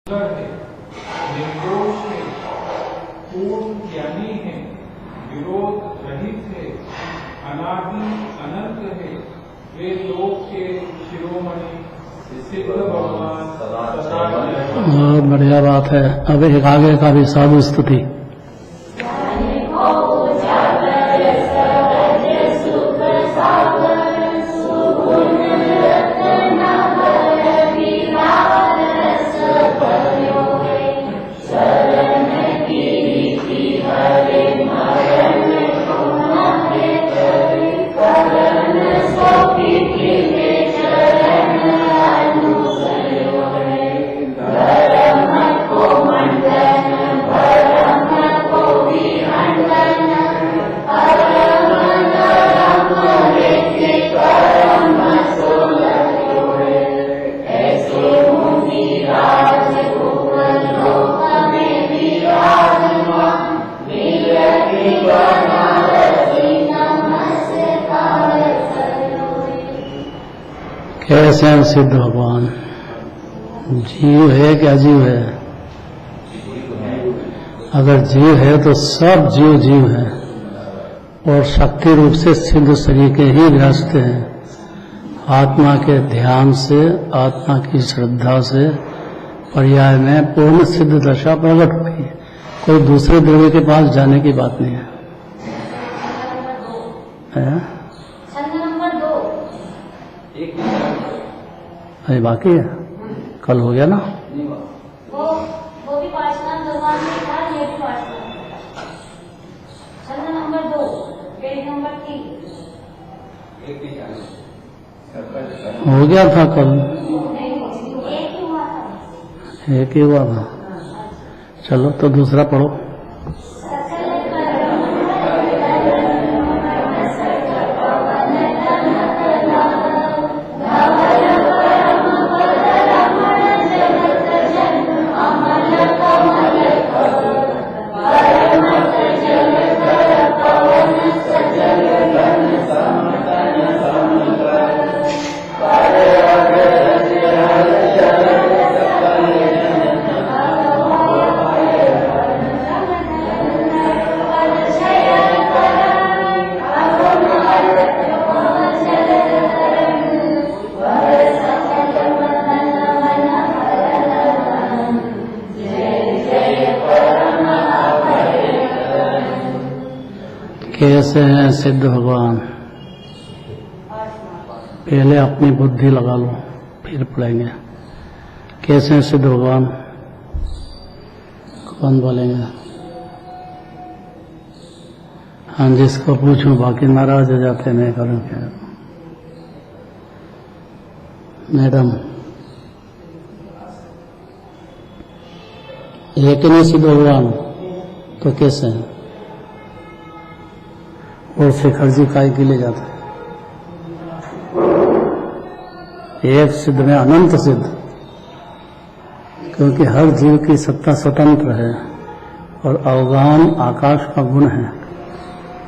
है, निर्दोष है, पूर्ण ज्ञानी है, विरोध रहित है, अनादि अनंत है, वे लोक के शिरोमणि सिद्ध भगवान सदा बहुत बढ़िया बात है। अब एक आगे का भी साधु स्तुति। कैसे हैं सिद्ध भगवान? जीव है कि अजीव है? अगर जीव है तो सब जीव जीव है और शक्ति रूप से सिद्ध शरीर के ही गृहस्थ हैं। आत्मा के ध्यान से, आत्मा की श्रद्धा से पर्याय में पूर्ण सिद्ध दशा प्रकट हुई है। कोई दूसरे द्रव्य के पास जाने की बात नहीं है। अरे बाकी है, कल हो गया ना? वो भी पार्षद भगवान में था, ये भी पार्षद। छंद नंबर 2, पेज नंबर 3। हो गया था कल, एक ही हुआ था। चलो तो दूसरा पढ़ो। कैसे हैं सिद्ध भगवान? पहले अपनी बुद्धि लगा लो, फिर पढ़ेंगे। कैसे हैं सिद्ध भगवान? कौन बोलेंगे? हाँ, जिसको पूछूं, बाकी नाराज हो जाते, नहीं करूं क्या? मैडम, एक नहीं सिद्ध भगवान तो कैसे हैं? और शेखर जी काय के लिए जाते हैं? एक सिद्ध में अनंत सिद्ध, क्योंकि हर जीव की सत्ता स्वतंत्र है और अवगान आकाश का गुण है।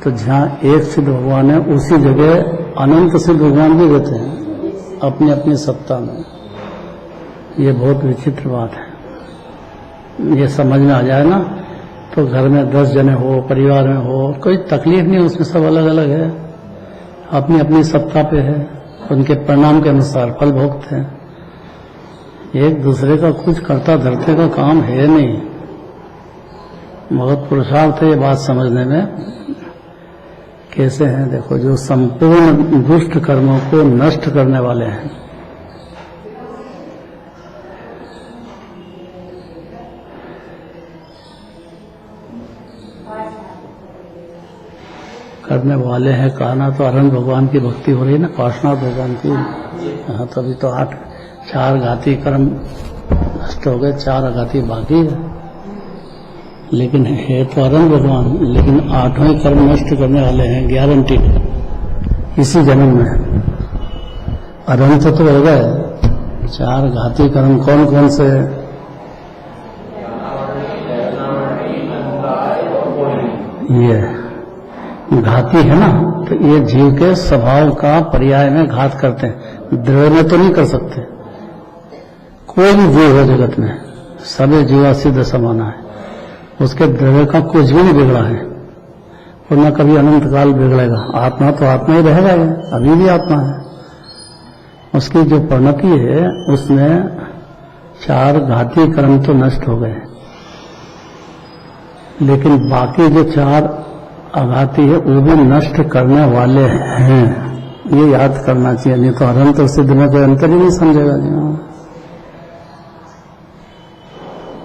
तो जहाँ एक सिद्ध भगवान है, उसी जगह अनंत सिद्ध भगवान भी रहते हैं अपनी अपनी सत्ता में। ये बहुत विचित्र बात है। ये समझ में आ जाए ना, तो घर में 10 जने हो, परिवार में हो, कोई तकलीफ नहीं, उसमें सब अलग अलग है, अपनी अपनी सत्ता पे है, उनके परिणाम के अनुसार फल भोगते हैं। एक दूसरे का कुछ करता धरते का काम है नहीं। बहुत पुरुषार्थ है ये बात समझने में। कैसे हैं? देखो, जो संपूर्ण दुष्ट कर्मों को नष्ट करने वाले हैं, करने वाले हैं। कहना तो अरहंत भगवान की भक्ति हो रही है ना, पार्षनाथ भगवान की। हाँ, तभी तो 4 घाती कर्म नष्ट हो गए, 4 आघाती बाकी है। लेकिन है तो अरहंत भगवान, लेकिन 8वें कर्म नष्ट करने वाले हैं, गारंटी इसी जन्म में। अरहंत तो हो गए, 4 घाती कर्म कौन कौन से? ये घाती है ना, तो ये जीव के स्वभाव का पर्याय में घात करते हैं। द्रव्य में तो नहीं कर सकते, कोई भी जीव हो जगत में सभी जीवा सिद्ध समाना है, उसके द्रव्य का कुछ भी नहीं बिगड़ा है और न कभी अनंत काल बिगड़ेगा। आत्मा तो आत्मा ही रहेगा, ये अभी भी आत्मा है। उसकी जो परिणति है उसमें 4 घाती कर्म तो नष्ट हो गए, लेकिन बाकी जो 4 आघाती है वो भी नष्ट करने वाले हैं, ये याद करना चाहिए। नहीं तो अनंत और सिद्ध में कोई अंतर ही नहीं समझेगा जी।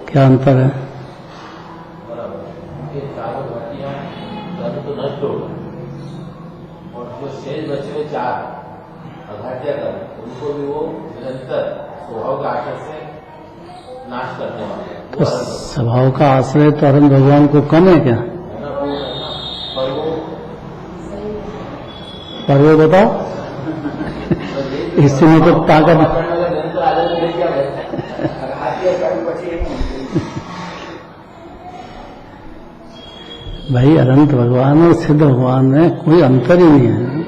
क्या अंतर है? तो नष्ट होगा और जो शेष बचे हुए 4 अघात्य कर्म उनको भी वो निरंतर स्वभाव का आश्रय से नाश करने वाले हैं। तो स्वभाव का आश्रय तो अरहंत भगवान को कम है क्या? पर वो बताओ, इससे में तो ताकत भाई, अनंत भगवान और सिद्ध भगवान में कोई अंतर ही नहीं है।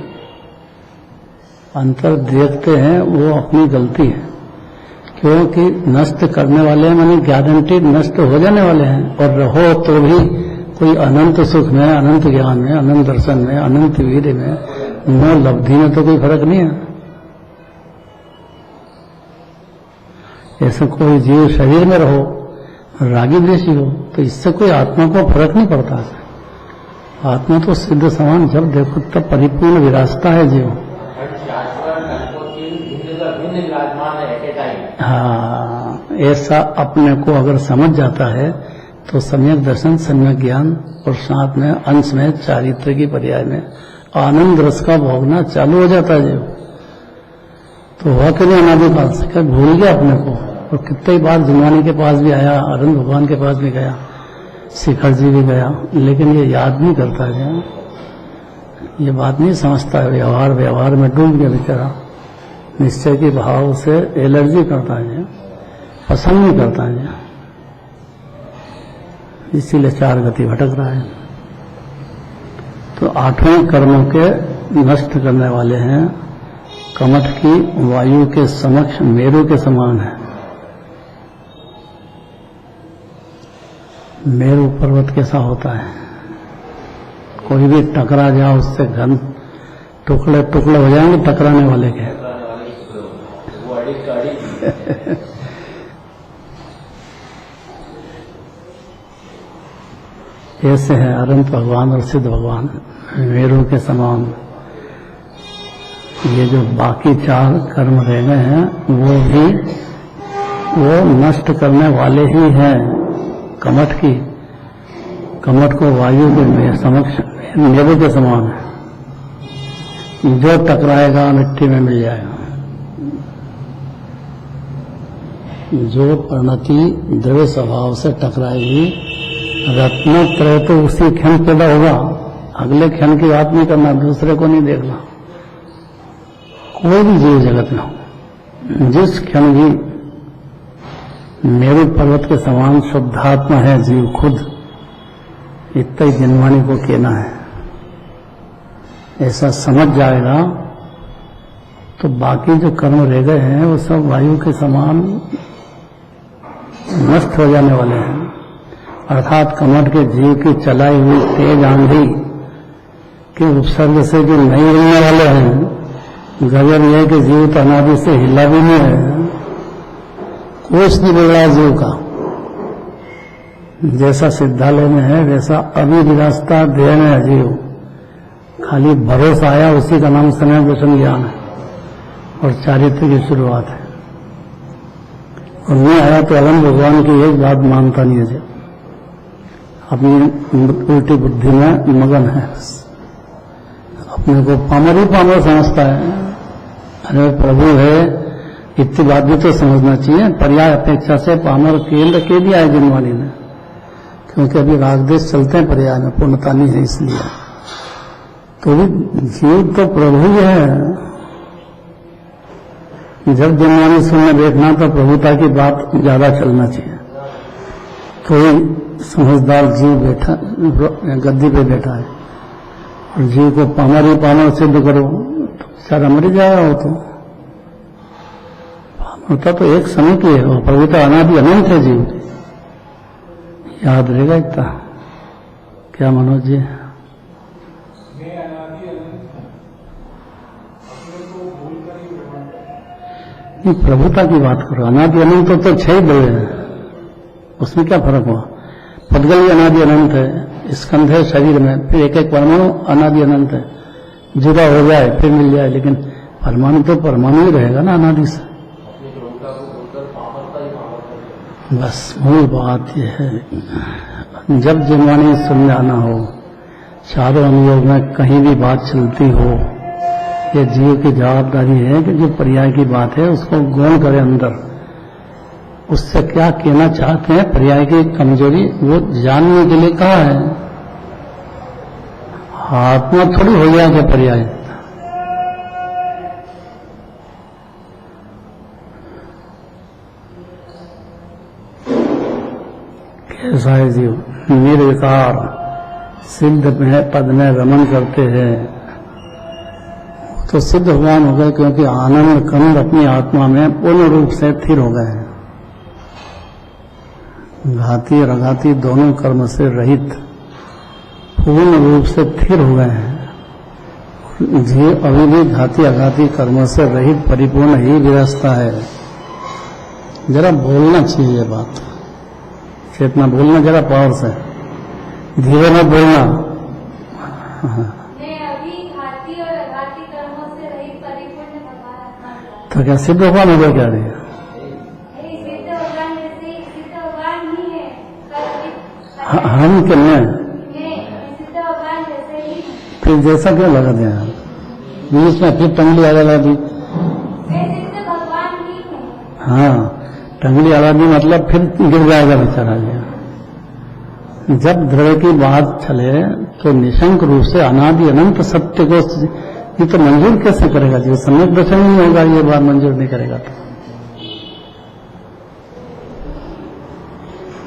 अंतर देखते हैं वो अपनी गलती है, क्योंकि नष्ट करने वाले हैं, मानी गारंटी नष्ट हो जाने वाले हैं। और रहो तो भी कोई अनंत सुख में, अनंत ज्ञान में, अनंत दर्शन में, अनंत वीर में, न लब्धि में तो कोई फर्क नहीं है। ऐसा कोई जीव शरीर में रहो, रागी द्वेषी हो, तो इससे कोई आत्मा को फर्क नहीं पड़ता। आत्मा तो सिद्ध समान जब देखो तब परिपूर्ण विरासता है जीव। हाँ, ऐसा अपने को अगर समझ जाता है तो सम्यक दर्शन, सम्यक ज्ञान और साथ में अंश में चारित्र की पर्याय में आनंद रस का भोगना चालू हो जाता है जीव। तो वह कभी अनादिकाल से क्या भूल गया अपने को। और कितनी बार जिनवानी के पास भी आया, अरहंत भगवान के पास भी गया, शिखर जी भी गया, लेकिन ये याद नहीं करता है, ये बात नहीं समझता है। व्यवहार में डूब गया बेचारा, निश्चय के भाव से एलर्जी करता है, पसंद नहीं करता है, इसीलिए 4 गति भटक रहा है। तो 8वें कर्मों के नष्ट करने वाले हैं। कमठ की वायु के समक्ष मेरु के समान है। मेरु पर्वत कैसा होता है, कोई भी टकरा जाए उससे घन टुकड़े टुकड़े हो जाएंगे टकराने वाले के। ऐसे है अनंत भगवान और सिद्ध भगवान मेरु के समान। ये जो बाकी 4 कर्म रह गए हैं वो भी वो नष्ट करने वाले ही हैं। कमठ को वायु के समक्ष मेरु के समान है, जो टकराएगा मिट्टी में मिल जाएगा। जो परिणति द्रव्य स्वभाव से टकराएगी, रत्नत्रय तो उसी क्षण पैदा होगा, अगले क्षण की बात नहीं करना, दूसरे को नहीं देखना। कोई भी जीव जगत में हो, जिस क्षण भी मेरु पर्वत के समान शुद्धात्मा है जीव खुद, इतना ही जिनवाणी को कहना है। ऐसा समझ जाएगा तो बाकी जो कर्म रह गए हैं वो सब वायु के समान नष्ट हो जाने वाले हैं। अर्थात कमठ के जीव की चलाई हुई तेज आंधी के उपसर्ग से जो नहीं हिलने वाले हैं, गजब यह है कि जीव तो अनादि से हिला भी नहीं है, कुछ नहीं बिगड़ा जीव का। जैसा सिद्धालय में है वैसा अभी विरासता देह में है जीव, खाली भरोसा आया उसी का नाम समय दर्शन ज्ञान है और चारित्र की शुरुआत है। और नहीं आया तो अगम भगवान की एक बात मानता नहीं है, अपनी उल्टी बुद्धि में मगन है, अपने को पामर ही पामर समझता है। अरे प्रभु है इतनी बात भी तो समझना चाहिए। पर्याय अपेक्षा से पामर केंद्र के दिया है जिनवाणी ने, क्योंकि अभी रागदेश चलते हैं पर्याय में, पूर्णता नहीं है इसलिए। तो भी जीव तो प्रभु ही है। जब जिनवाणी सुनने बैठना तो प्रभुता की बात ज्यादा चलना चाहिए। तो समझदार जीव बैठा गद्दी पे बैठा है और जीव को पामर ही पामर सिद्ध करो तो बेचारा मर जाएगा। वो तो पामरता तो एक समय की है, वो प्रभुता अनादि अनंत है जीव। याद रहेगा इतना। क्या मनोज जी? मैं अनादि अनंत हूँ, अपने को भूल कर ही भगवान। नहीं, प्रभुता की बात करो। अनादि अनंत तो 6 दो है, उसमें क्या फर्क हुआ? पदगल भी अनादि अनंत है, स्कंध है शरीर में, फिर एक एक परमाणु अनादि अनंत है। जुदा हो जाए फिर मिल जाए, लेकिन परमाणु तो परमाणु ही रहेगा ना अनादि से। अपनी प्रभुता को बोलकर पावरता ही पावरता। बस मूल बात यह है, जब जिनवाणी सुनने आना हो, चारों अनुयोग में कहीं भी बात चलती हो, ये जीव की जवाबदारी है कि जो पर्याय की बात है उसको गौण करे अंदर। उससे क्या कहना चाहते हैं, पर्याय की कमजोरी वो जानने के लिए कहा है। आत्मा थोड़ी हो गया कि पर्याय। कैसा है जीव? निर्विकार सिद्ध पद में रमण करते हैं, तो सिद्ध भगवान हो गए, क्योंकि आनंद कंद अपनी आत्मा में पूर्ण रूप से स्थिर हो गए हैं। घाती और अघाती दोनों कर्म से रहित पूर्ण रूप से स्थिर हो गए हैं। जीव अभी भी घाती अघाती कर्म से रहित परिपूर्ण ही विवस्था है। जरा बोलना चाहिए बात, चेतना बोलना जरा पावर से, धीरे में बोलना। मैं अभी घाती और अघाती कर्मों से रहित परिपूर्ण भगवान आत्मा हूँ। तो क्या सिद्ध भगवान हो गया? क्या रही नहीं, सिद्ध भगवान जैसे सिद्ध भगवान ही है। कल्पित हम क्या मैं सिद्ध भगवान जैसे ही हूँ। फिर जैसा क्यों लगा दिया बीच में? फिर टंगली आला दी। मैं सिद्ध भगवान ही हूँ। हाँ, टंगली आला दी मतलब फिर गिर जाएगा बेचारा। जब द्रव्य की बात चले तो निशंक रूप से अनादि अनंत सत्य को ये तो मंजूर कैसे करेगा? जो सम्यक दर्शन नहीं होगा, ये बात मंजूर नहीं करेगा। तो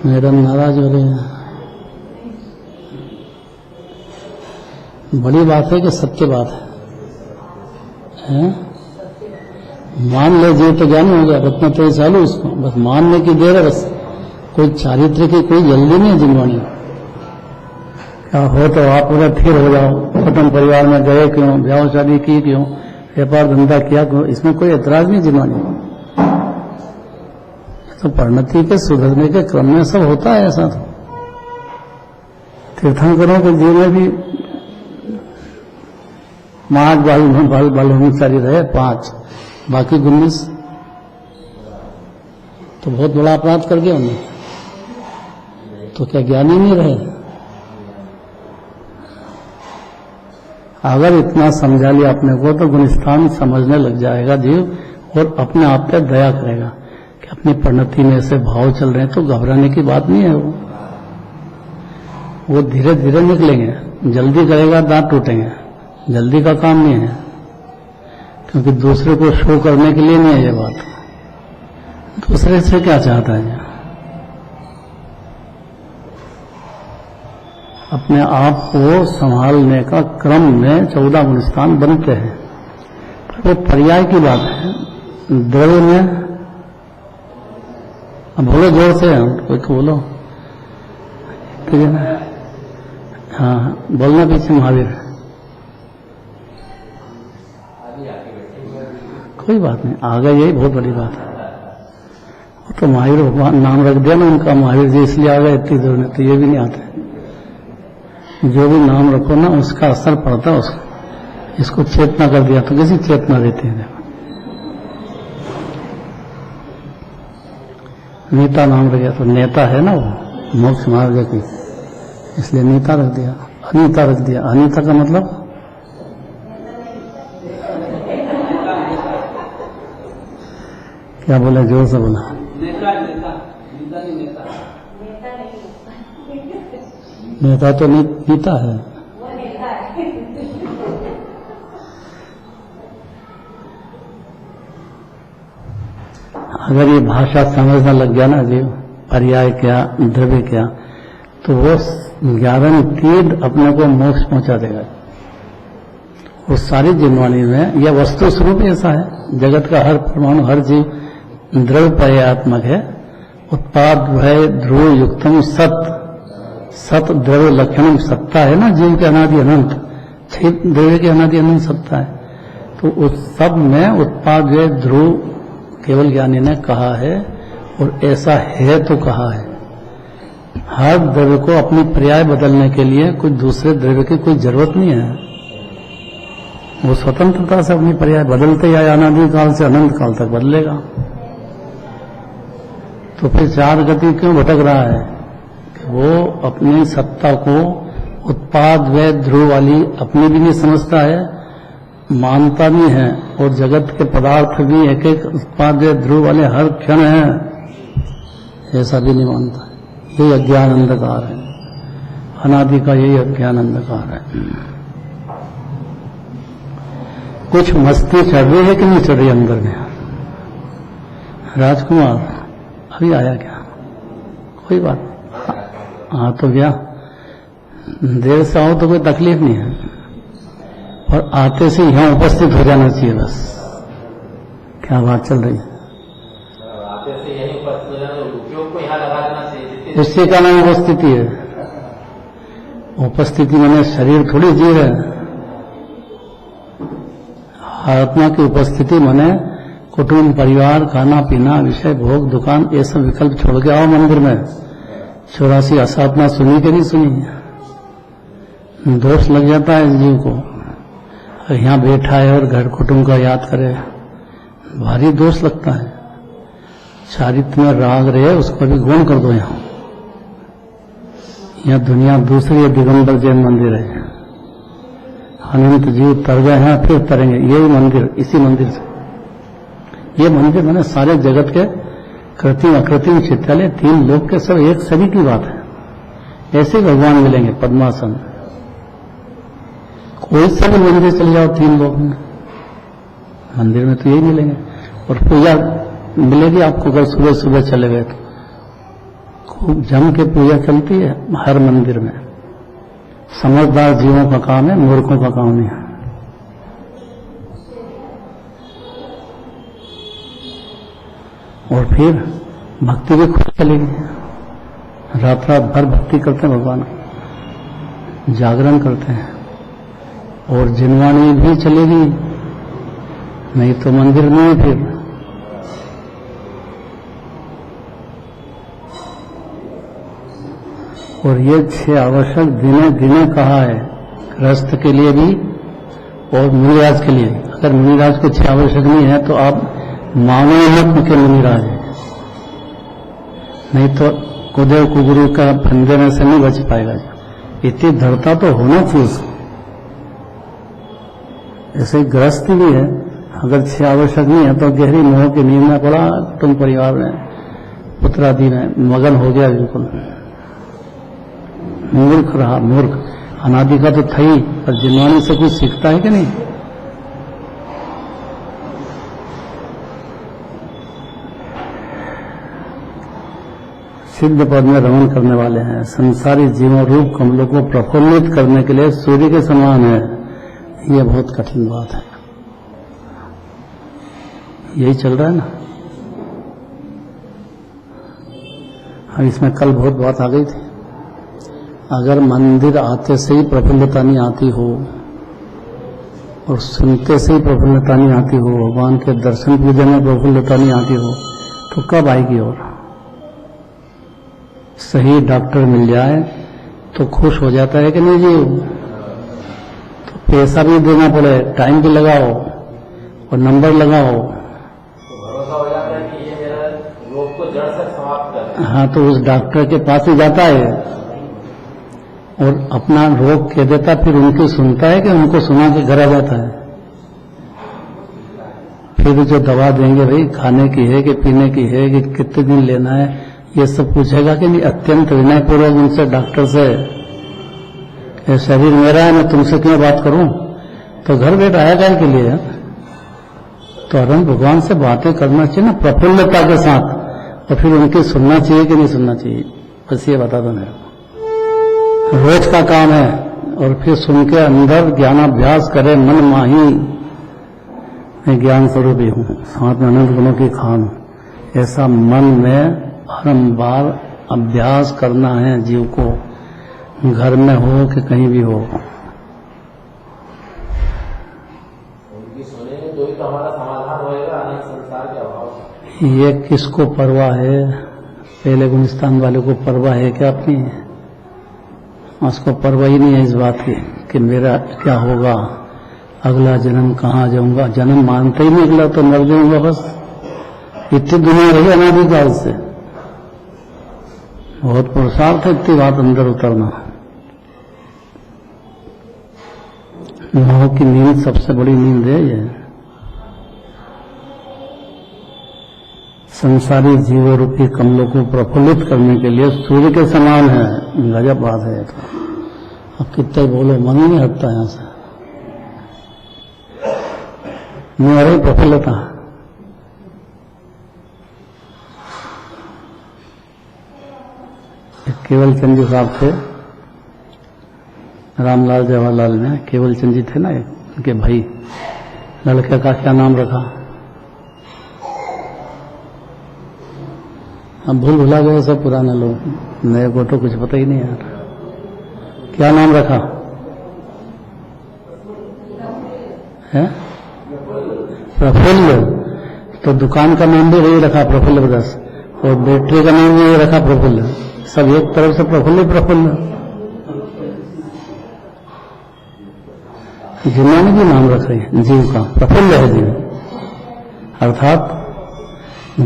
मैडम नाराज हो रहे हैं। बड़ी बात है कि सत्य बात है? मान ले जो तो ज्ञान हो गया, रत्न तो चालू उसको, बस मानने की देर है। बस कोई चारित्र की कोई जल्दी नहीं है जिनवाणी। क्या हो तो आप पूरा स्थिर हो जाओ, कुटुंब परिवार में गए क्यों, ब्याह शादी की क्यों, व्यापार धंधा किया क्यों, इसमें कोई एतराज नहीं जिनवाणी। तो परिणति के सुधरने के क्रम में सब होता है ऐसा। तो तीर्थंकरों के जीवन में भी मार्ग बालचारी रहे 5, बाकी 19, तो बहुत बड़ा अपराध कर गया उन्हें। तो क्या ज्ञानी नहीं रहे? अगर इतना समझा लिया अपने को तो गुणस्थान समझने लग जाएगा जीव, और अपने आप पे दया करेगा कि अपनी परिणति में ऐसे भाव चल रहे हैं। तो घबराने की बात नहीं है। वो धीरे धीरे निकलेंगे। जल्दी करेगा दांत टूटेंगे, जल्दी का काम नहीं है, क्योंकि दूसरे को शो करने के लिए नहीं है ये बात। दूसरे से क्या चाहता है? अपने आप को संभालने का क्रम में 14 गुणस्थान बनते हैं। वो पर्याय की बात है। द्रव्य में अब बोलो जोर से, कोई को बोलो। हाँ, बोलना पीछे महावीर। कोई बात नहीं, आ गए, यही बहुत बड़ी बात है। वो तो महावीर भगवान नाम रख दिया ना उनका, महावीर जी इसलिए आ गए इतनी दूर में, तो ये भी नहीं आते। जो भी नाम रखो ना उसका असर पड़ता है उसको। इसको चेतना कर दिया तो कैसी चेतना देती है? नेता नाम रख दिया तो नेता है ना वो, मोक्ष मार्ग की, इसलिए नेता रख दिया। अनीता रख दिया। अनीता का मतलब क्या बोला? जोर से बोला। नेता तो नीता है। अगर ये भाषा समझना लग गया ना जीव, पर्याय क्या, द्रव्य क्या, तो वो गारंटीड अपने को मोक्ष पहुंचा देगा। वो सारी जिनवाणी में यह वस्तु स्वरूप ऐसा है। जगत का हर परमाणु, हर जीव द्रव्य पर्यात्मक है। उत्पाद भय ध्रुव युक्तम सत सत द्रव्य लक्षण सत्ता है ना जीव के अनादि अनंत, 6 द्रव्य की अनादि अनंत सत्ता है। तो उस सब में उत्पाद वे ध्रुव केवल ज्ञानी ने कहा है, और ऐसा है तो कहा है। हर द्रव्य को अपनी पर्याय बदलने के लिए कुछ दूसरे द्रव्य की कोई जरूरत नहीं है, वो स्वतंत्रता से अपनी पर्याय बदलते ही अनादि काल से अनंत काल तक बदलेगा। तो फिर 4 गति क्यों भटक रहा है? वो अपनी सत्ता को उत्पाद व ध्रुव वाली अपनी भी नहीं समझता है, मानता भी है, और जगत के पदार्थ भी एक एक उत्पाद व ध्रुव वाले हर क्षण है, ऐसा भी नहीं मानता है। यही अज्ञान अंधकार है, अनादि का यही अज्ञान अंधकार है। कुछ मस्ती चढ़ रही है कि नहीं चढ़ रही अंदर में? राजकुमार अभी आया क्या? कोई बात हाँ तो क्या, देर से आओ तो कोई तकलीफ नहीं है, और आते से यहां उपस्थित हो जाना चाहिए बस। क्या बात चल रही है? आते से यही उपस्थित हो जाना, उपयोग को यहाँ लगा देना चाहिए। उससे का नाम उपस्थिति है। उपस्थिति मैंने शरीर थोड़ी जीव है, आत्मा की उपस्थिति माने कुटुंब परिवार खाना पीना विषय भोग दुकान ये सब विकल्प छोड़ के आओ मंदिर में। 84 असाधना सुनी कि नहीं सुनी? दोष लग जाता है इस जीव को, यहाँ बैठा है और घर कुटुंब का याद करे, भारी दोष लगता है। चारित्र में राग रहे उसको भी गौण कर दो। यहाँ दुनिया दूसरी है, दिगंबर जैन मंदिर है, अनंत जीव तर गए हैं फिर तरेंगे, यही मंदिर, इसी मंदिर से ये मंदिर मैंने सारे जगत के कृत्रिम अकृत्रिम चित्रालय 3 लोग के सब एक सभी की बात है। ऐसे भगवान मिलेंगे पद्मासन, कोई सा भी मंदिर चले जाओ 3 लोग में, मंदिर में तो यही मिलेंगे। और पूजा मिलेगी आपको, अगर सुबह सुबह चले गए तो खूब जम के पूजा चलती है हर मंदिर में। समझदार जीवों का काम है, मूर्खों का काम नहीं है। और फिर भक्ति भी खुद चलेगी, रात रात भर भक्ति करते हैं भगवान की, जागरण करते हैं, और जिनवाणी भी चलेगी, नहीं तो मंदिर में फिर और ये 6 आवश्यक दिने दिने कहा है गृहस्थ के लिए भी और मुनिराज के लिए। अगर मुनिराज को 6 आवश्यक नहीं है तो आप मानो मत के मुनिराज है, नहीं तो कुदेव कुगुरु का फंदे में से नहीं बच पाएगा। इतनी धरता तो होना चाहिए उसको। ऐसे गृहस्थी भी है, अगर 6 आवश्यक नहीं है तो गहरी मोह की नींद में पड़ा, तुम परिवार में पुत्र आदि में मगन हो गया, बिल्कुल मूर्ख रहा। मूर्ख अनादि का तो था ही, पर जिनवाणी से कुछ सीखता है कि नहीं? सिद्ध पद में रमण करने वाले हैं, संसारी जीवों रूप कमलों को प्रफुल्लित करने के लिए सूर्य के समान है। ये बहुत कठिन बात है, यही चल रहा है ना। अब इसमें कल बहुत बात आ गई थी, अगर मंदिर आते से ही प्रफुल्लता नहीं आती हो और सुनते से ही प्रफुल्लता नहीं आती हो, भगवान के दर्शन पूजन में प्रफुल्लता नहीं आती हो, तो कब आएगी? और सही डॉक्टर मिल जाए तो खुश हो जाता है कि नहीं जी? तो पैसा भी देना पड़े, टाइम भी लगाओ और नंबर लगाओ, तो भरोसा हो जाता है कि ये मेरा रोग को जड़ से समाप्त कर। हाँ, तो उस डॉक्टर के पास ही जाता है और अपना रोग कह देता, फिर उनकी सुनता है कि उनको सुना के घर आ जाता है। फिर जो दवा देंगे भाई खाने की है कि पीने की है कि कितने दिन लेना है, ये सब पूछेगा कि नहीं? अत्यंत विनयपूर्वक उनसे डॉक्टर से, ये शरीर मेरा है, मैं तुमसे क्यों बात करूं? तो घर बैठ आएगा के लिए। तो अरन भगवान से बातें करना चाहिए ना प्रफुल्लता के साथ, और फिर उनकी सुनना चाहिए कि नहीं सुनना चाहिए, बस ये बता दो मेरे को। रोज का काम है, और फिर सुन के अंदर ज्ञानाभ्यास करे मन माही। मैं ज्ञान स्वरूप ही हूँ, साथ में अनंत गुणों की खान हूं। ऐसा मन में बारंबार अभ्यास करना है जीव को, घर में हो कि कहीं भी हो। उनकी सुनेंगे तो ही तो हमारा समाधान होएगा, अनंत संसार के अभाव से। ये किसको परवाह है? पहले गुलिस्तान वाले को परवाह है क्या अपनी? उसको परवाह ही नहीं है इस बात की कि मेरा क्या होगा, अगला जन्म कहाँ जाऊंगा। जन्म मानते ही नहीं, अगला तो मर जाऊंगा बस। इतनी दुनिया रही अनादिकाल से, बहुत पुरुषार्थ है इतनी बात अंदर उतरना। मोह की नींद सबसे बड़ी नींद है ये। संसारी जीव रूपी कमलों को प्रफुल्लित करने के लिए सूर्य के समान है। गजब बात है तो। अब कितना ही बोलो, मन ही नहीं हटता यहां से। नहीं आ रही प्रफुल्लता। केवल चंद जी साहब थे रामलाल जवाहरलाल में, केवल चंद जी थे ना उनके भाई। लड़के का क्या नाम रखा? अब भूल भुला गए सब पुराने लोग, नए को तो कुछ पता ही नहीं यार। क्या नाम रखा है? प्रफुल्ल। तो दुकान का नाम भी यही रखा, प्रफुल्ल ब्रदर्स, और बैटरी का नाम भी यही रखा, प्रफुल्ल। सब एक तरफ से प्रफुल्ल प्रफुल्ल। जिन्होंने भी नाम रख रही है जीव का, प्रफुल्ल है जीव, अर्थात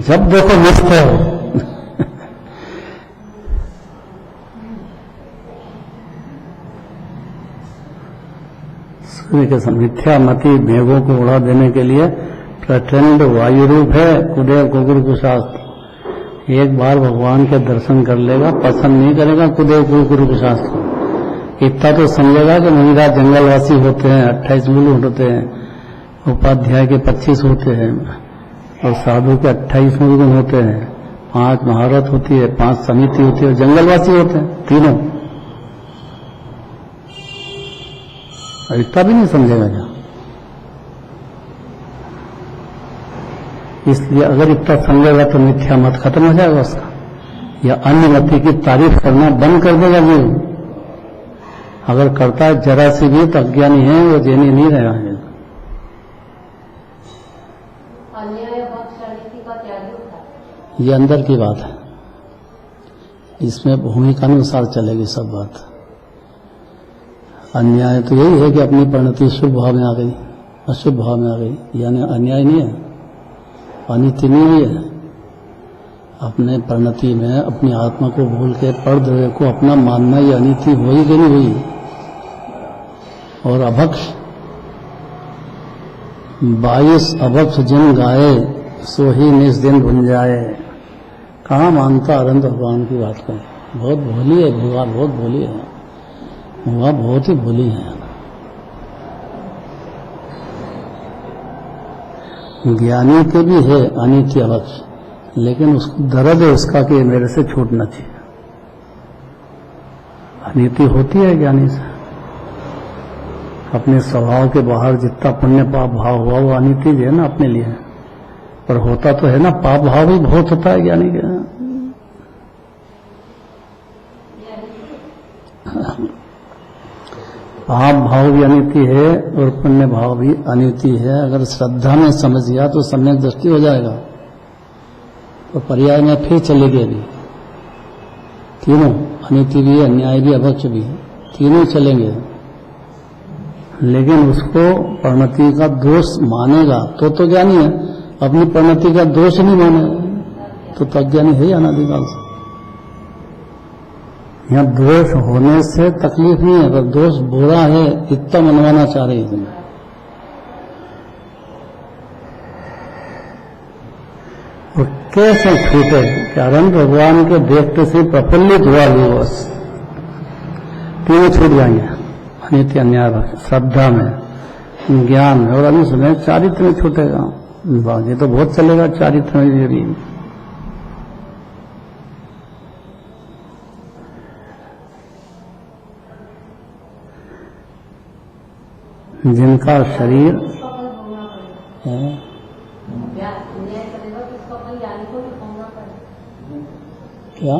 जब देखो मस्त है। सूर्य के मिथ्या मति मेघों को उड़ा देने के लिए प्रचंड वायु रूप है कुदेव कुकुर कुशास्त्र। एक बार भगवान के दर्शन कर लेगा, पसंद नहीं करेगा कुदेव कुकुर कुशास्त्र। इतना तो समझेगा कि महिला जंगलवासी होते हैं, 28 मूल होते हैं, उपाध्याय के 25 होते हैं, और साधु के 28 मूल होते हैं, 5 महारत होती है, 5 समिति होती है, जंगलवासी होते हैं तीनों। इतना भी नहीं समझेगा क्या? इसलिए अगर इतना समझेगा तो मिथ्या मत खत्म हो जाएगा उसका, या अन्य मति की तारीफ करना बंद कर देगा जीव। अगर करता है जरा सी भी तो अज्ञानी है, वो जेनी नहीं रहा है। ये अंदर की बात है, इसमें भूमिका अनुसार चलेगी सब बात। अन्याय तो यही है कि अपनी परिणति शुभ भाव में आ गई, अशुभ भाव में आ गई, यानी अन्याय नहीं है, अनिति नहीं है। अपने परिणति में अपनी आत्मा को भूल के परद्रव्य को अपना मानना, ये अनिति हुई कि नहीं हुई। और अभक्ष 22 अभक्ष जिन गाए, सो ही निज दिन बन जाए। कहाँ मानता अनंत भगवान की बात को? बहुत भोली है भगवान, बहुत भोली है वह, बहुत ही भोली है। ज्ञानी के भी है अनित्य अभक्ष, लेकिन उसको दर्द है उसका कि मेरे से छूटना चाहिए। अनिति होती है ज्ञानी से, अपने स्वभाव के बाहर जितना पुण्य पाप भाव हुआ वो अनिति है ना अपने लिए, पर होता तो है ना, पाप भाव भी बहुत होता है ज्ञानी के। पाप भाव भी अनिति है और पुण्य भाव भी अनिति है। अगर श्रद्धा में समझ गया तो सम्यक दृष्टि हो जाएगा। तो पर्याय में फिर चलेगी अभी, तीनों अनिति भी, अन्याय भी, अभक्ष भी, तीनों चलेंगे। लेकिन उसको परिणति का दोष मानेगा तो ज्ञानी है, अपनी परिणति का दोष नहीं मानेगा तो अज्ञानी है अनादिकाल से। यहाँ दोष होने से तकलीफ नहीं है, अगर दोष बुरा है इतना मनवाना चाह रही है। और कैसे छूटे? कारण भगवान के देखते से प्रफुल्लित हुआ बस, तीनों छूट जाएंगे, अनित्य अन्याय श्रद्धा में, ज्ञान में और अनुस में, चारित्र में छूटेगा। ये तो बहुत चलेगा चारित्र में भी। जिनका शरीर है क्या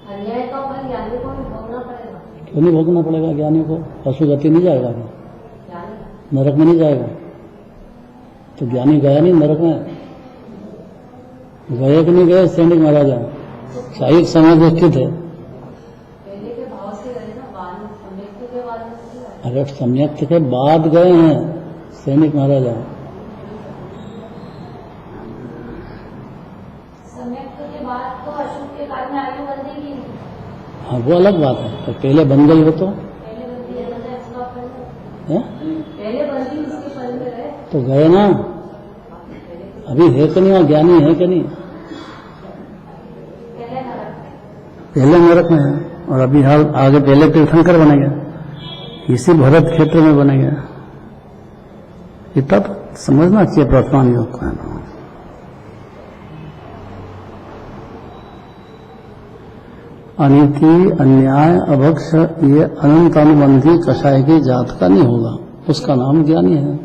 अन्याय का फल ज्ञानी को भी भोगना पड़ेगा। क्यों नहीं भोगना पड़ेगा ज्ञानी को? पशु गति नहीं जाएगा क्या? ज्ञानी नरक में नहीं जाएगा? तो ज्ञानी गया नहीं नरक में? गए कि नहीं गए सैनिक महाराजा? शाही समय दृष्टि थे। पहले के भाव से गए ना, बाद में सम्यक के बाद में नहीं गए। अरे सम्यक के बाद गए हैं सैनिक महाराजा। सम्यक के बाद तो अशुभ के काल में आयु बंधेगी नहीं। हाँ वो अलग बात है, तो पहले बन गई हो तो पहले बंधी है ना, इसका फल है? पहले बंधी उसके फल में रहे। तो गए ना, अभी है कि नहीं? ज्ञानी है कि नहीं? पहले नरक में। पहले नरक में है और अभी हाल आगे पहले तीर्थंकर बनेगा, इसी भरत क्षेत्र में बनेगा। इतना तो समझना चाहिए वर्तमान योग को है ना। अनीति, अन्याय, अभक्ष ये अनंत अनुबंधी कषाय की जात का नहीं होगा, उसका नाम ज्ञानी है।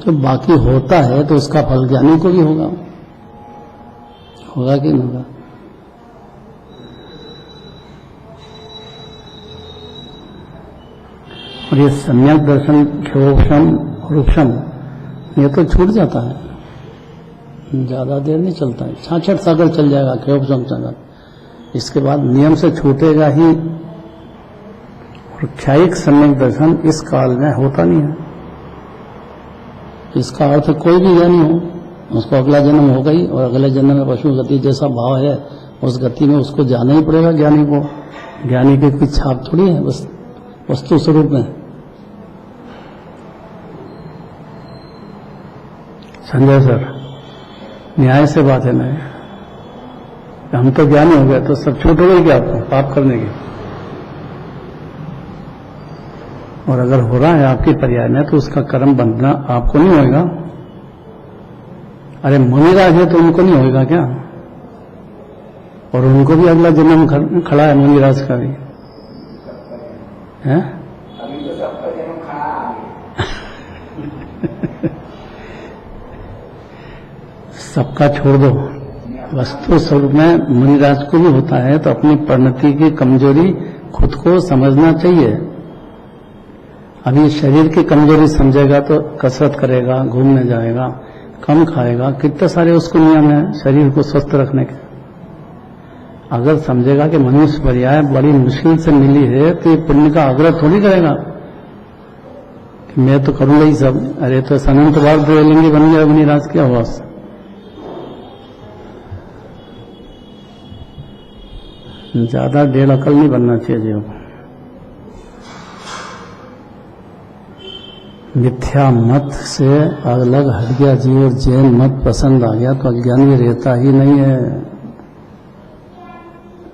जो बाकी होता है तो उसका फल ज्ञानी को भी होगा, होगा कि नहीं होगा? और ये सम्यक दर्शन, क्षोभम, रूक्षम, ये तो छूट जाता है, ज्यादा देर नहीं चलता है। छाछठ सागर चल जाएगा क्षोभम सागर, इसके बाद नियम से छूटेगा ही। और क्षायिक सम्यक दर्शन इस काल में होता नहीं है। इसका अर्थ कोई भी ज्ञानी हो, उसको अगला जन्म होगा ही, और अगले जन्म में पशु गति जैसा भाव है उस गति में उसको जाना ही पड़ेगा ज्ञानी को। ज्ञानी की कोई छाप थोड़ी है, बस वस्तु स्वरूप में। संजय सर, न्याय से बात है ना, हम तो ज्ञानी हो गए तो सब छूट हो गई क्या आपको पाप करने की? और अगर हो रहा है आपकी पर्याय में तो उसका कर्म बंधना आपको नहीं होगा। अरे मुनिराज है तो उनको नहीं होगा क्या? और उनको भी अगला जन्म खड़ा है मुनिराज का भी है। अभी तो सबका जन्म खड़ा आ गया। सबका छोड़ दो, वस्तु स्वरूप में मुनिराज को भी होता है, तो अपनी परिणति की कमजोरी खुद को समझना चाहिए। अभी शरीर की कमजोरी समझेगा तो कसरत करेगा, घूमने जाएगा, कम खाएगा, कितने सारे उसको नियम है शरीर को स्वस्थ रखने के। अगर समझेगा कि मनुष्य पर्याय बड़ी मुश्किल से मिली है तो ये पुण्य का आग्रह थोड़ी करेगा कि मैं तो करूंगा ही सब। अरे तो अनंत बार द्वैलिंगी बन गया मुनिराज, क्या हुआ? ज्यादा डेढ़ अकल नहीं बनना चाहिए जीव को। मिथ्या मत से अलग हट गया जीव और जैन मत पसंद आ गया तो अज्ञानी रहता ही नहीं है।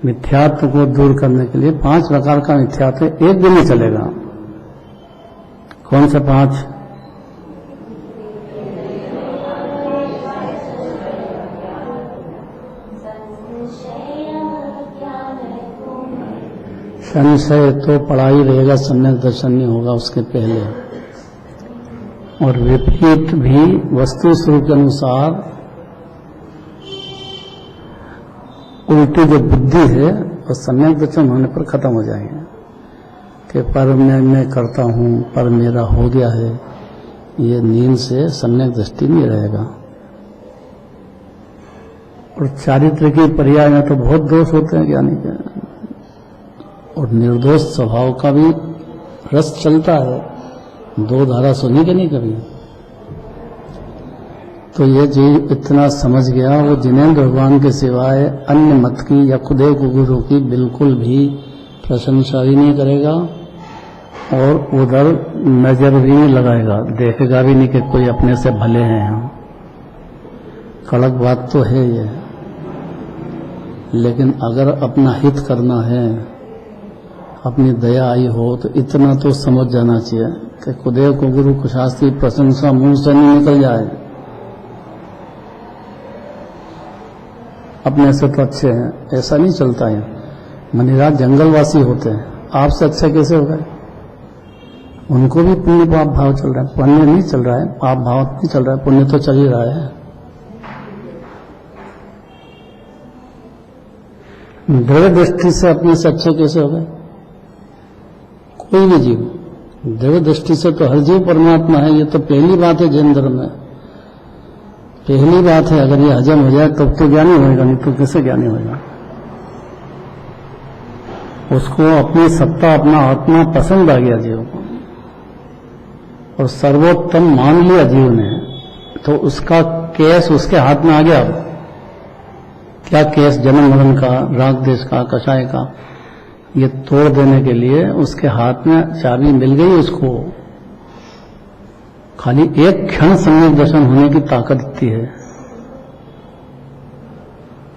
मिथ्यात्व को दूर करने के लिए 5 प्रकार का मिथ्यात्व एक दिन नहीं चलेगा। कौन से 5? संशय तो पढ़ाई रहेगा, सम्यक दर्शन नहीं होगा उसके पहले। और विपरीत भी वस्तु स्वरूप के अनुसार उल्टी जो बुद्धि है वो सम्यक दर्शन होने पर खत्म हो जाएंगे कि पर मैं करता हूँ, पर मेरा हो गया है। ये नींद से सम्यक दृष्टि नहीं रहेगा। और चारित्र की पर्याय में तो बहुत दोष होते हैं ज्ञानी के, और निर्दोष स्वभाव का भी रस चलता है। 2 धारा सुनी कि नहीं कभी? तो ये जो इतना समझ गया वो जिनेंद्र भगवान के सिवाय अन्य मत की या खुदेव गुरु की बिल्कुल भी प्रशंसा भी नहीं करेगा और उधर नजर भी नहीं लगाएगा, देखेगा भी नहीं कि कोई अपने से भले हैं। हम कड़क बात तो है ये, लेकिन अगर अपना हित करना है, अपनी दया आई हो तो इतना तो समझ जाना चाहिए कि खुदेव को गुरु को शास्त्री प्रशंसा मुंह से नहीं निकल जाए। अपने से तो अच्छे हैं, ऐसा नहीं चलता है। मनिराज जंगलवासी होते हैं, आपसे अच्छे कैसे हो गए? उनको भी पुण्य पाप भाव चल रहा है, पुण्य नहीं चल रहा है, पाप भाव नहीं चल रहा है, पुण्य तो चल ही रहा है। द्रव्य दृष्टि से अपने से अच्छे कैसे हो गए? कोई भी जीव द्रव्य दृष्टि से तो हर जीव परमात्मा है। ये तो पहली बात है जैन धर्म में, पहली बात है। अगर ये हजम हो जाए तब तो ज्ञानी होगा, नहीं तो कैसे ज्ञानी होगा? उसको अपनी सत्ता, अपना आत्मा पसंद आ गया जीव को और सर्वोत्तम मान लिया जीव ने, तो उसका केस उसके हाथ में आ गया। अब क्या केस? जन्म मरण का, राग देश का, कषाय का, ये तोड़ देने के लिए उसके हाथ में चाबी मिल गई उसको। खाली एक क्षण सम्यक दर्शन होने की ताकत इतनी है।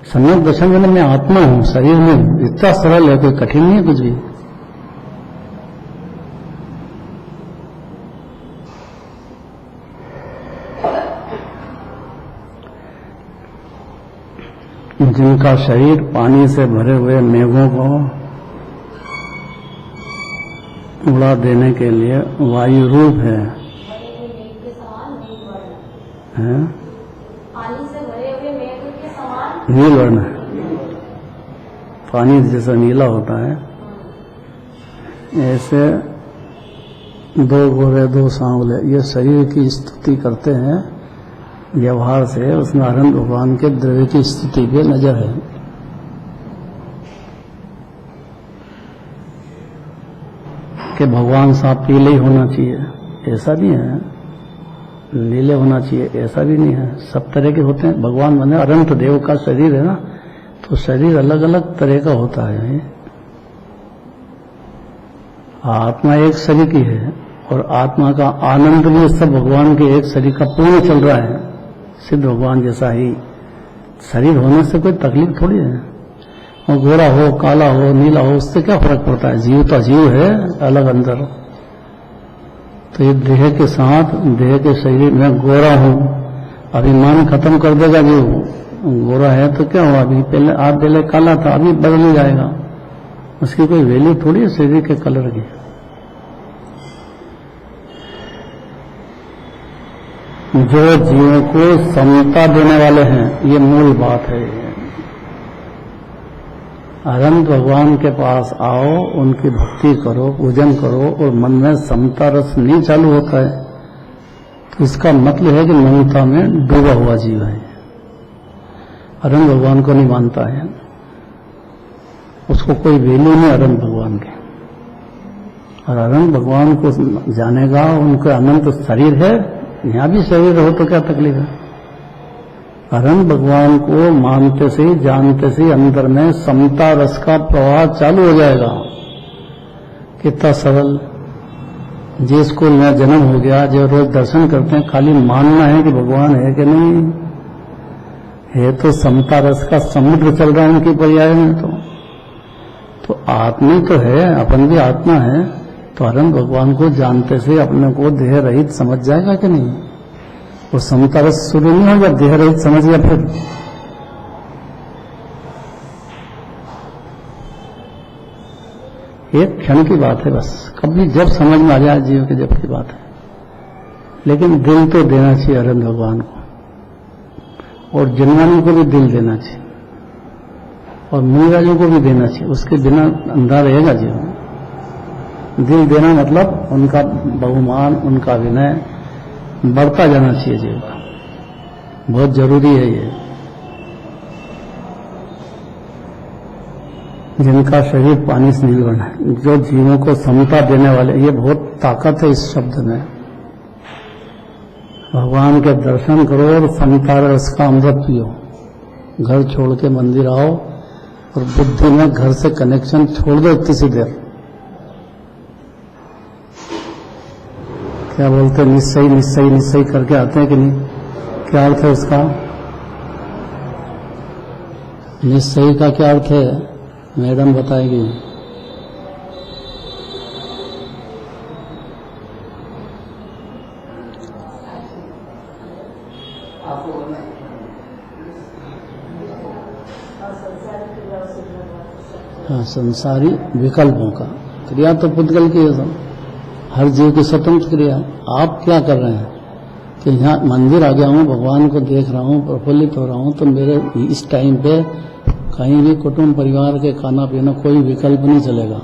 सम्यक दर्शन में मैं आत्मा हूं, शरीर में हूं, इतना सरल है, कोई कठिन नहीं है कुछ भी। जिनका शरीर पानी से भरे हुए मेघों को उड़ा देने के लिए वायु रूप है, पानी से भरे हुए मेघ के समान नील वर्ण है। पानी जैसा नीला होता है, ऐसे दो गोरे दो सांवले ये शरीर की स्तुति करते हैं व्यवहार से। उसमें अनंत भगवान के द्रव्य की स्थिति पे नजर है। कि भगवान साहब पीले ही होना चाहिए, ऐसा नहीं है। नीले होना चाहिए, ऐसा भी नहीं है। सब तरह के होते हैं। भगवान माने अनंत देव का शरीर है ना, तो शरीर अलग अलग तरह का होता है। आत्मा एक शरीर की है और आत्मा का आनंद भी सब भगवान के एक शरीर का पूर्ण चल रहा है। सिद्ध भगवान जैसा ही शरीर होने से कोई तकलीफ थोड़ी है। और गोरा हो, काला हो, नीला हो, उससे क्या फर्क पड़ता है? जीव तो जीव है, अलग अंदर। तो ये देह के साथ, देह के शरीर में गोरा हूं, अभिमान खत्म कर देगा जीव। गोरा है तो क्या हुआ? अभी पहले आप पहले काला था, अभी बदल जाएगा। उसकी कोई वैल्यू थोड़ी है शरीर के कलर की। जो जीवों को समता देने वाले हैं, ये मूल बात है। अनंत भगवान के पास आओ, उनकी भक्ति करो, पूजन करो और मन में समता रस नहीं चालू होता है, तो इसका मतलब है कि ममता में डूबा हुआ जीव है। अनंत भगवान को नहीं मानता है, उसको कोई वैल्यू नहीं अनंत भगवान के। और अनंत भगवान को जानेगा, उनका अनंत शरीर है, यहां भी शरीर हो तो क्या तकलीफ है? अनंत भगवान को मानते से ही, जानते से ही अंदर में समता रस का प्रवाह चालू हो जाएगा। कितना सरल। जिस स्कूल में जन्म हो गया, जो रोज दर्शन करते हैं, खाली मानना है कि भगवान है कि नहीं है, तो समता रस का समुद्र चल रहा है उनकी पर्याय में। तो आत्मा तो है, अपन भी आत्मा है। तो अनंत भगवान को जानते से अपने को देह रहित समझ जाएगा कि नहीं? वो समता रस शुरू नहीं होगा, देह रहित समझ गया फिर। एक क्षण की बात है बस, कभी जब समझ में आ जाए जीव के जब की बात है। लेकिन दिल तो देना चाहिए अनंत भगवान को, और जिनवानी को भी दिल देना चाहिए, और मुनिराजों को भी देना चाहिए। उसके बिना अंधा रहेगा जीवन। दिल देना मतलब उनका बहुमान, उनका विनय बढ़ता जाना चाहिए जीव का। बहुत जरूरी है ये। जिनका शरीर पानी से नील है, जो जीवों को समता देने वाले, ये बहुत ताकत है इस शब्द में। भगवान के दर्शन करो और समता रस का अमृत पियो। घर छोड़ के मंदिर आओ और बुद्धि में घर से कनेक्शन छोड़ दो इतनी सी देर। क्या बोलते? निश्चय निश्चय निश्चय करके आते हैं कि नहीं? क्या अर्थ है उसका? निश्चय का क्या अर्थ है? मैडम बताएगी। हाँ, संसारी विकल्पों का। क्रिया तो पुद्गल की है, हर जीव की स्वतंत्र क्रिया। आप क्या कर रहे हैं कि यहाँ मंदिर आ गया हूँ, भगवान को देख रहा हूँ, प्रफुल्लित हो रहा हूँ, तो मेरे इस टाइम पे कहीं भी कुटुंब परिवार के खाना पीना कोई विकल्प नहीं चलेगा।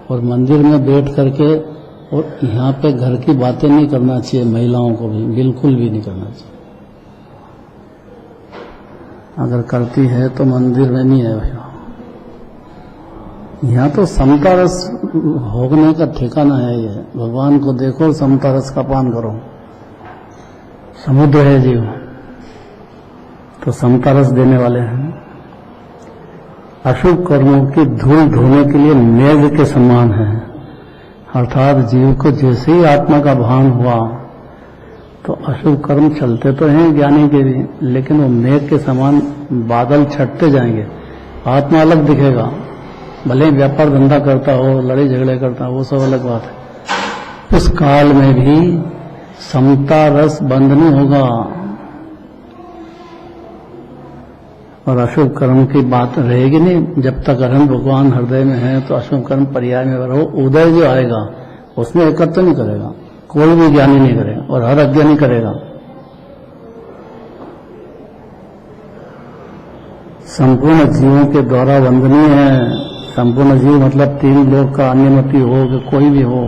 और मंदिर में बैठ करके और यहाँ पे घर की बातें नहीं करना चाहिए, महिलाओं को भी बिल्कुल भी नहीं करना चाहिए। अगर करती है तो मंदिर में नहीं है भैया। यहाँ तो समता रस भोगने का ठिकाना है। ये भगवान को देखो, समता रस का पान करो। समुद्र है जीव तो समता रस देने वाले हैं। अशुभ कर्मों की धूल धोने के लिए मेघ के समान है। अर्थात जीव को जैसे ही आत्मा का भान हुआ तो अशुभ कर्म चलते तो हैं ज्ञानी के भी, लेकिन वो मेघ के समान बादल छटते जाएंगे। आत्मा अलग दिखेगा, भले ही व्यापार धंधा करता हो, लड़ाई झगड़े करता हो, वो सब अलग बात है। उस काल में भी समता रस बंद नहीं होगा और अशुभ कर्म की बात रहेगी नहीं। जब तक अनंत भगवान हृदय में है तो अशुभ कर्म पर्याय में रहो। उदय जो आएगा उसमें एकत्र नहीं करेगा, कोई भी ज्ञानी नहीं करेगा और हर अज्ञानी करेगा। संपूर्ण जीवों के द्वारा वंदनीय है। संपूर्ण जीव मतलब 3 लोक का अन्यमति हो कि कोई भी हो,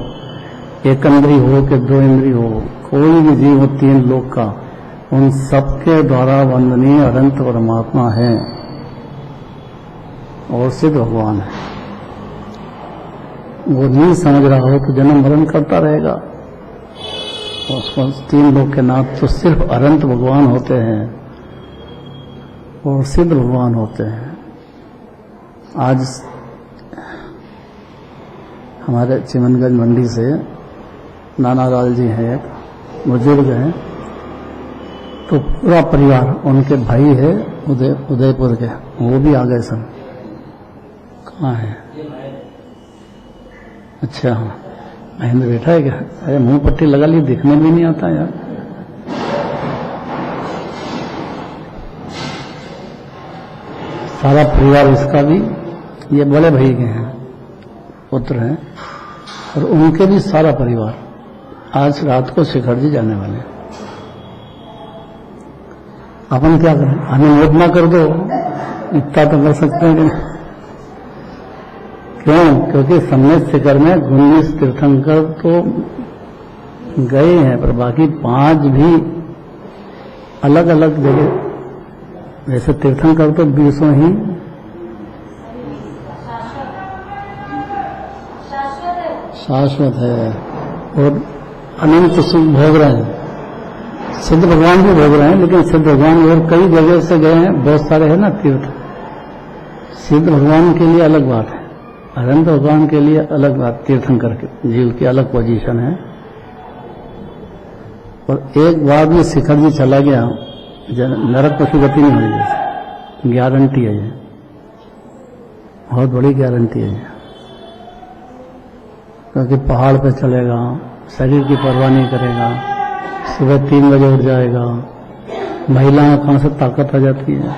एक इंद्री हो कि 2 इंद्री हो, कोई भी जीव हो 3 लोक का, उन सबके द्वारा वंदनीय अनंत परमात्मा है और सिद्ध भगवान है। वो नहीं समझ रहा हो तो जन्म मरण करता रहेगा। उसको 3 लोक के नाथ तो सिर्फ अनंत भगवान होते हैं और सिद्ध भगवान होते हैं। आज हमारे चिमनगंज मंडी से नाना लाल जी हैं, एक बुजुर्ग हैं, तो पूरा परिवार, उनके भाई है उदयपुर के, वो भी आ गए सब। कहाँ है? अच्छा, महेंद्र बैठा है क्या? अरे मुंह पट्टी लगा ली, दिखने भी नहीं आता यार। सारा परिवार इसका भी, ये बड़े भाई के हैं, पुत्र हैं, और उनके भी सारा परिवार आज रात को शिखर जी जाने वाले हैं। अपन क्या करें? अनुमोदना कर दो, इतना तो कर सकते हैं। क्यों? क्योंकि सम्यक शिखर में 19 तीर्थंकर तो गए हैं, पर बाकी 5 भी अलग अलग जगह, जैसे तीर्थंकर तो 20 ही शाश्वत है और अनंत सुख भोग रहे हैं। सिद्ध भगवान भी भोग रहे हैं, लेकिन सिद्ध भगवान और कई जगह से गए हैं, बहुत सारे हैं ना तीर्थ। सिद्ध भगवान के लिए अलग बात है, अनंत भगवान के लिए अलग बात। तीर्थंकर के जीव की अलग पोजीशन है। और एक बार भी शिखर जी चला गया, नरक पशु गति नहीं होगी, जैसे गारंटी है ये, बहुत बड़ी गारंटी है ये। क्योंकि पहाड़ पे चलेगा, शरीर की परवाह नहीं करेगा, सुबह 3 बजे उठ जाएगा। महिलाओं कहाँ से ताकत आ जाती है?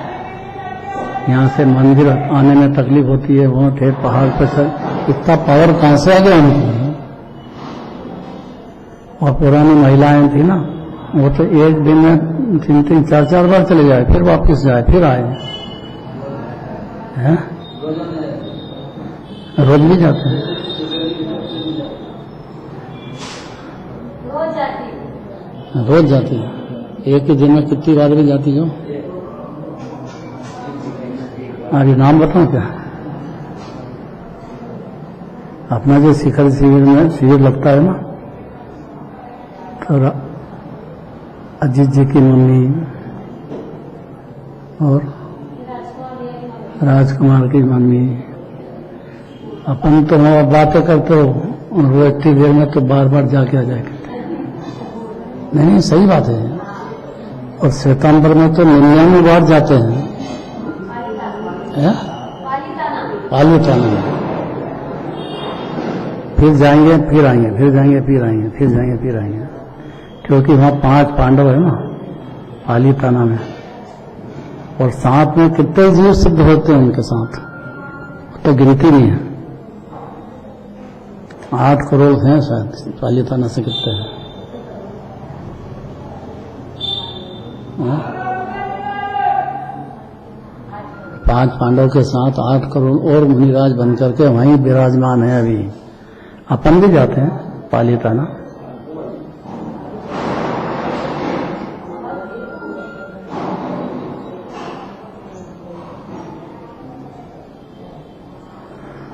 यहाँ से मंदिर आने में तकलीफ होती है, वो थे पहाड़ पे चल, इतना पावर कहाँ से आ गया उनको? और पुरानी महिलाएं थी ना, वो तो एक दिन में 3-3, 4-4 बार चले जाए, फिर वापस जाए, फिर आए हैं। रोज भी जाते हैं, रोज जाती है। एक ही दिन में कितनी बार भी जाती हो? अरे नाम बताओ क्या? अपना जो शिखर शिविर में शिविर लगता है ना, तो अजीत जी की मम्मी और राजकुमार की मम्मी, अपन तो बातें करते हो, वो इतनी देर में तो बार बार जाके आ जाएगा। नहीं, सही बात है। और श्वेतांबर में तो 99 बार जाते हैं, पालीताना में। फिर जाएंगे, फिर आएंगे, फिर जाएंगे, फिर आएंगे, फिर जाएंगे, फिर आएंगे, क्योंकि वहाँ 5 पांडव है ना पालीताना में। और साथ में कितने जीव सिद्ध होते हैं उनके साथ, तो गिनती नहीं है। 8 करोड़ हैं शायद, पालीताना से कितने हैं? 5 पांडव के साथ 8 करोड़ और मुनिराज बन करके वहीं विराजमान है अभी। अपन भी जाते हैं पालीताना।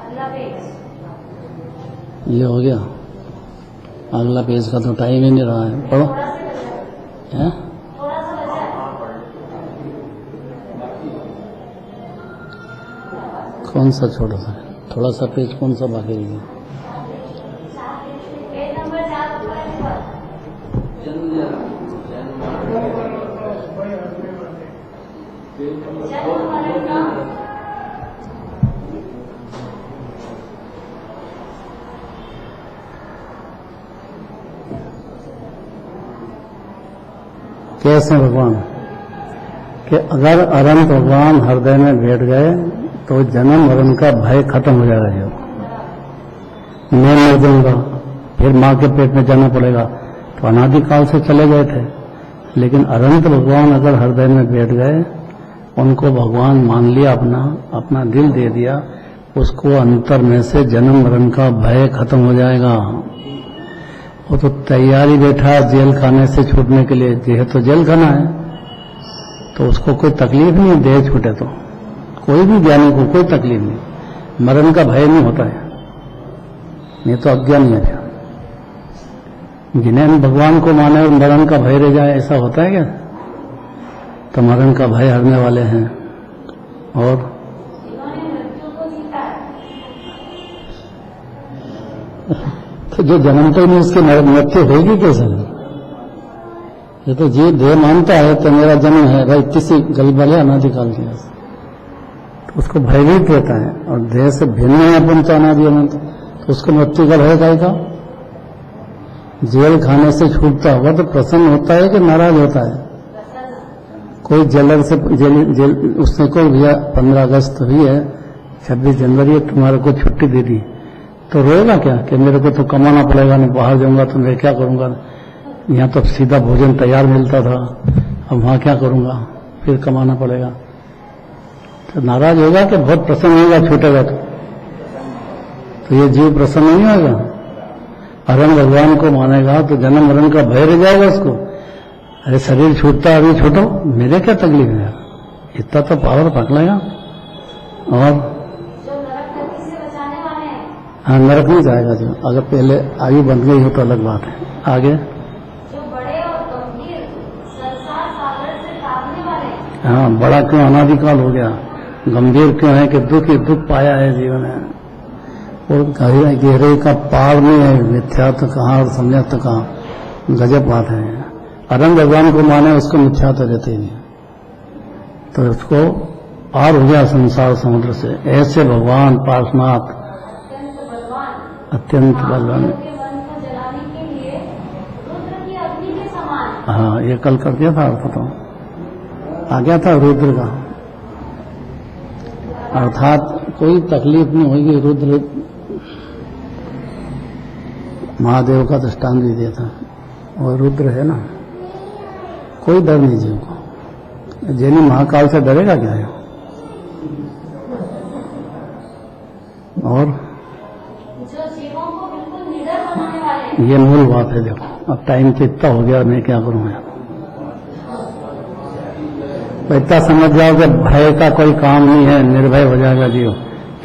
अगला पेज। ये हो गया। अगला पेज का तो टाइम ही नहीं रहा है, पढ़ो। थोड़ा सा बचा है। हैं? थोड़ा सा बचा है। कौन सा छोटा सा? थोड़ा सा पेज कौन सा बाकी रह गया? पेज नंबर 4 ऊपर। जन्म मरण का कैसे भगवान कि अगर अनंत भगवान हृदय में बैठ गए तो जन्म मरण का भय खत्म हो जाएगा। जो मैं मर दूंगा फिर माँ के पेट में जाना पड़ेगा, तो अनादिकाल से चले गए थे। लेकिन अनंत भगवान अगर हृदय में बैठ गए, उनको भगवान मान लिया, अपना दिल दे दिया, उसको अंतर में से जन्म मरण का भय खत्म हो जाएगा। वो तो तैयारी बैठा है जेल खाने से छूटने के लिए। जेल तो जेल खाना है, तो उसको कोई तकलीफ नहीं, देह छूटे तो कोई भी ज्ञानी को कोई तकलीफ नहीं, मरण का भय नहीं होता है। नहीं तो अज्ञानी है। जिन्हें भगवान को माने और मरण का भय रह जाए, ऐसा होता है क्या? तो मरण का भय हरने वाले हैं। और जिन्होंने मृत्यु को जीता है। तो जो जन्मते नहीं उसकी मृत्यु होगी कैसे? ये तो जी देह मानता है तो मेरा जन्म है भाई, किसी गली वाले अनादिकाल के पास, तो उसको भयभीत रहता है। और देह से भिन्न है अपन तो अनादि अनंत, तो उसको मृत्यु का भय जाएगा। जेल खाने से छूटता होगा तो प्रसन्न होता है कि नाराज होता है? कोई जेलर से जेल उसने को भैया 15 अगस्त हुई है, 26 जनवरी तुम्हारे को छुट्टी दे दी, तो रोएगा क्या कि मेरे को तो कमाना पड़ेगा, मैं बाहर जाऊंगा तो मैं क्या करूंगा? यहाँ तो सीधा भोजन तैयार मिलता था, अब वहां क्या करूंगा, फिर कमाना पड़ेगा। तो नाराज होगा कि बहुत प्रसन्न होगा छूटेगा तो ये जीव प्रसन्न नहीं होगा। अरम भगवान को मानेगा तो जन्म मरण का भय रह जाएगा उसको। अरे शरीर छूटता अभी छूटो, मेरे क्या तकलीफ है, इतना तो पावर पक लेगा। और जो नरक गति से बचाने वाले हैं। हाँ, नरक नहीं जाएगा जो, अगर पहले आयु बंध गई हो तो अलग बात है। आगे जो बड़े और गंभीर संसार सागर से तापने वाले हैं। हाँ, बड़ा क्यों अनादिकाल हो गया, गंभीर क्यों है कि दुख ही दुख पाया है जीवन है, और गहरे का पार नहीं है, मिथ्यात्व कहाँ और सम्यक्त कहाँ, गजब बात है। अरम भगवान को माने उसको मिथ्यात्व रहते ही नहीं, तो उसको पार हो गया संसार समुद्र से। ऐसे भगवान पार्श्वनाथ अत्यंत बलवान। के मन को जलाने के लिए रुद्र की अग्नि के समान। हाँ, ये कल कर दिया था, तो आ गया था रुद्र का, अर्थात कोई तकलीफ नहीं होगी। रुद्र महादेव का दृष्टांत भी दिया था, और रुद्र है ना, कोई डर नहीं जीव को। जैनी महाकाल से डरेगा क्या है? और जो जीवों को बिल्कुल निडर बनाने वाले हैं। ये मूल बात है। देखो अब टाइम तो इतना हो गया, मैं क्या करूं यार। तो इतना समझ जाओ कि भय का कोई काम नहीं है, निर्भय हो जाएगा जीव।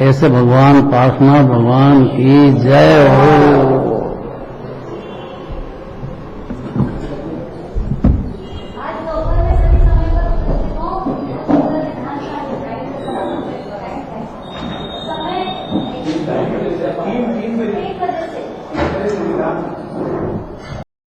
ऐसे भगवान पार्श्वनाथ भगवान की जय हो।